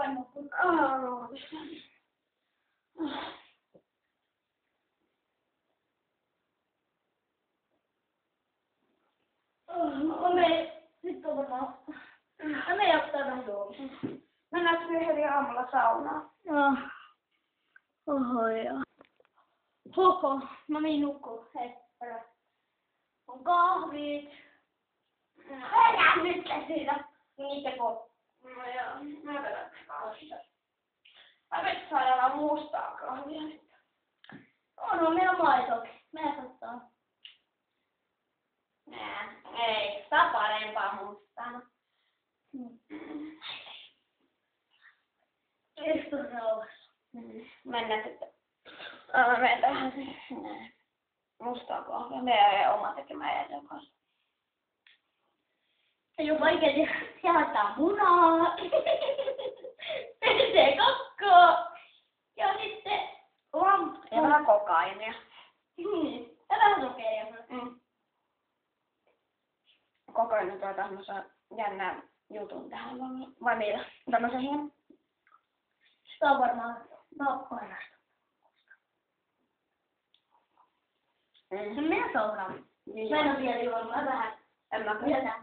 painokkuus. Nyt on varmaan. Me jaksaa vähän duomista. Mennäänkö heti aamulla saunaan? Joo. Oho joo. Hoho, mä menin nukkuun. Hei, herra. On kahvit. Älä nyt siitä. Niitä kun. No joo, mä vedän kahvia. Mä vedän saada mustaa kahvia nyt. On meillä maitokin. Mene ottaa. Ei, sitä parempaa mustaa. Istu rauhassa. Mennään sitten. Mennään tähän mustaa kahvia. Meidän oma tekemä jäsen kanssa. Ei oo vaikeeti. Jaetaan munaa. Se kakkoa. Ja sitten lamppu. Ja vähän kokainia. Ja vähän sokeria. Kokainen tuo tämmösen jännän jutun tähän. Vai mitä? Tämmösen hieman. Sitä on varmaan parasta. Minä seuraan. Mä en tiedä juomaan vähän. En mä kyllä.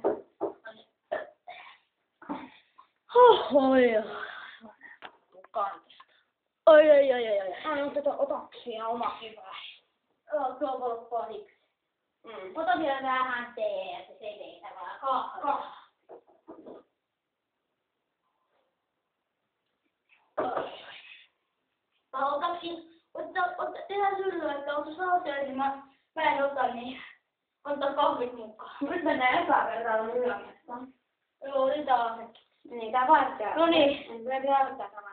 Oi. Oi. Anna tätä otaksia omakin vähän. Joo, tuo voi olla pahiksi. Ota vielä vähän teetä, se teetä vaan kahvaa. Mä otaksin, tehdään syllyä, että on se sauteellinen, mä en ota niin. Antaa kahvit mukaan. Nyt mennään epävertailla ylämässä. Joo, nyt on. Niin, tää vaihtaa. No niin. En vielä ottaa saman.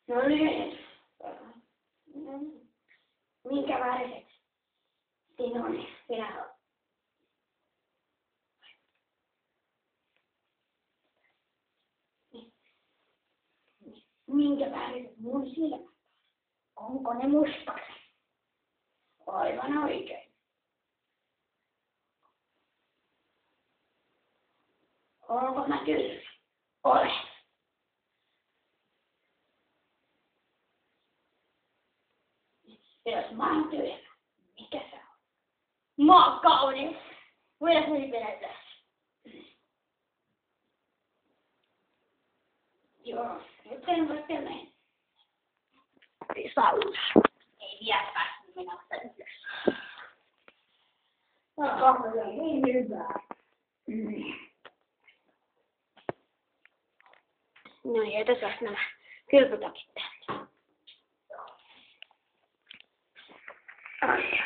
No niin. Minkä väriset? Siinä on. Sinä on. Minkä väriset mun silmät? Onko ne mustat? Aivan oikein. Onko mä kyllä? Olen. Jos mä oon tyhjä, mikä se on? Mä oon kaunis. Voidaan nyt vedetään. Joo, nyt en voi mennä. Saunaan. Ei vielä päässyt mennä vasta ylös. Tää kahvi on niin hyvää. No ja tässä olisi nämä kylpytakit tänne. Ai.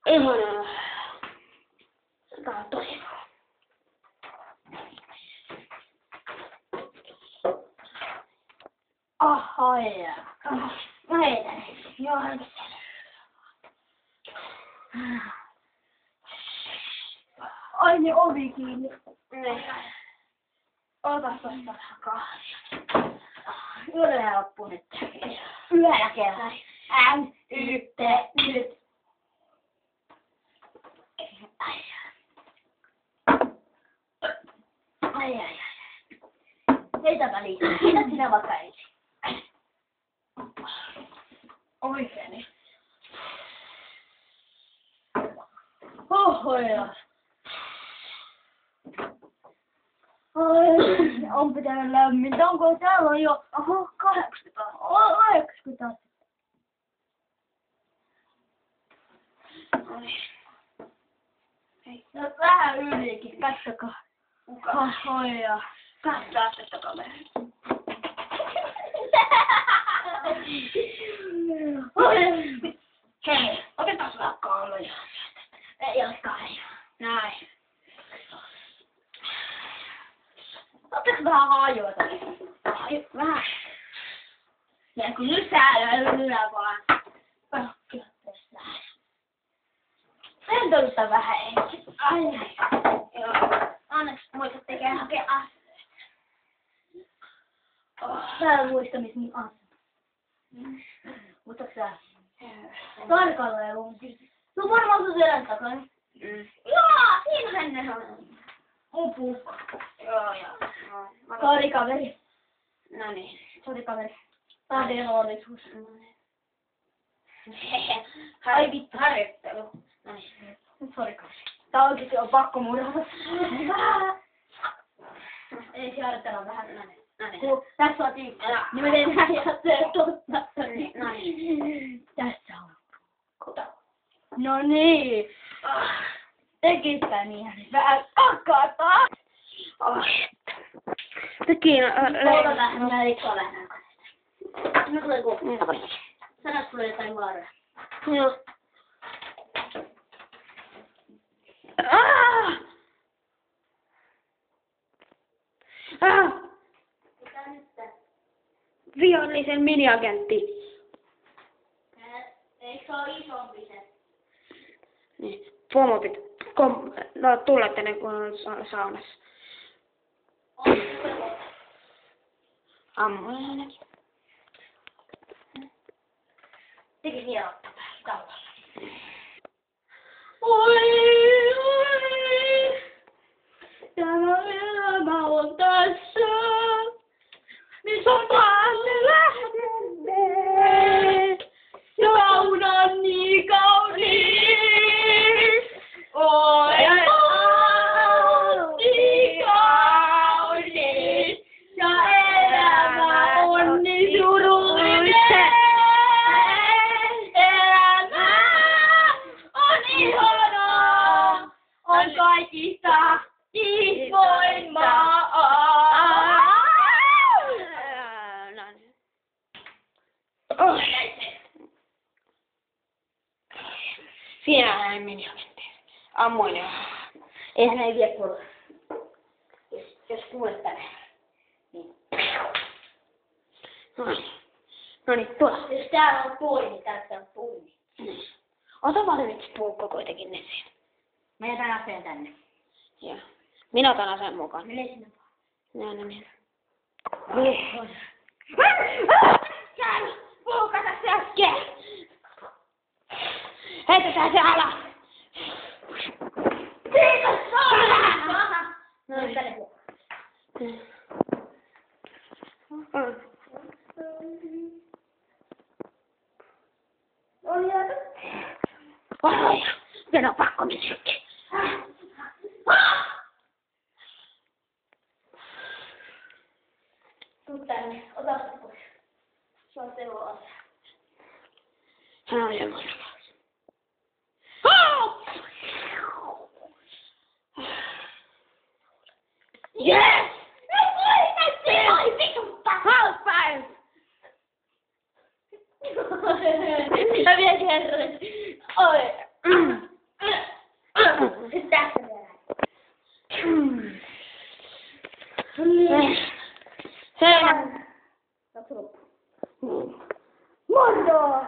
Ihanaa. Tää on tosi hyvä. Ahoi. Mä heitän. Joo, heitän. Ai niin ovi kiinni. Ota tosta kahvia. Yöllä loppu nyt. Yöllä kerran. Nyt. Ai. Heitä väliin. Heitä sinä vaikka ensin. Oikein. Hohoja. Ai, on pitänyt lämmintä. Onko täällä on jo 80? 80. Hei, no vähän ylikin. Katsokaa. Hohoja. Katsotaan tästä kamerasta. Hei, otetaan sulla kalloja. Ei ole kai. Näin. Otatko vähän hajoita? Vähän. Ja kun nyt säädellä vaan. Kyllä tässä. Rentoudutaan vähän ensin. Ai. Joo. Onneksi muista tekee hakea asioita. Täällä muista missä mun asema. Muistatko sä? Tarkalleen lunkin. Se on varmaan sun selän takana. Joo, siinähän ne on. Upukko. Joo. Sori kaveri. Noniin. Sori kaveri. Tahden onnisuus. Ai vittu. Harjoittelu. Noniin. Sori kaveri. Tää oikeesti on pakko murhata. Ei se harjoitella vähän. Noniin. Tässä on tiikka. Niin me tehdään jätteet totta. Noniin. Tässä on. No niin. Tekistä niin. Vähän kakata. Polta vähän. Minä rikkoa vähän. Nyt tulee kuva. Sanois sulle jotain vaaroja. Joo. Mitä nyt? Vihollisen miniagentti. Eikö se ole isompi se? Niin. Pomopit. No tulette ne kun on saunassa. On se Ammuin ainakin. Tekis hierottaa tavalla. Oi. Tämä elämä on tässä. Nyt on taas lähdemme. Ja launa on niin kaunis. Oi, on niin kaunis. Ja elämä on niin surullinen. Elämä on ihanaa. On kaikista voimaa. Siinä ei miniagentti. Ammuin jo. Eihän ei vie kuule. Jos kuulet tänne. Niin. Noniin, tuolla. Jos täällä on puoli, niin täältä on puoli. Ota valmiiksi puukko kuitenkin ne siinä. Mä jätän aseen tänne. Joo. Minä otan aseen mukaan. Mene sinne vaan. No niin. Täällä! Puukata se äsken! Heitetään se alas! Kiitos! No nyt tänne puukka. On jäätä. Varoja! Meillä on pakko mennäkin. Tuu tänne. Ota se pois. Se on teho asia. Hän on semmoinen. Yes! Oi vitutta! Halfpäin! Mä vielä kerran. Oi. Tässä vielä. Seinä. Moro!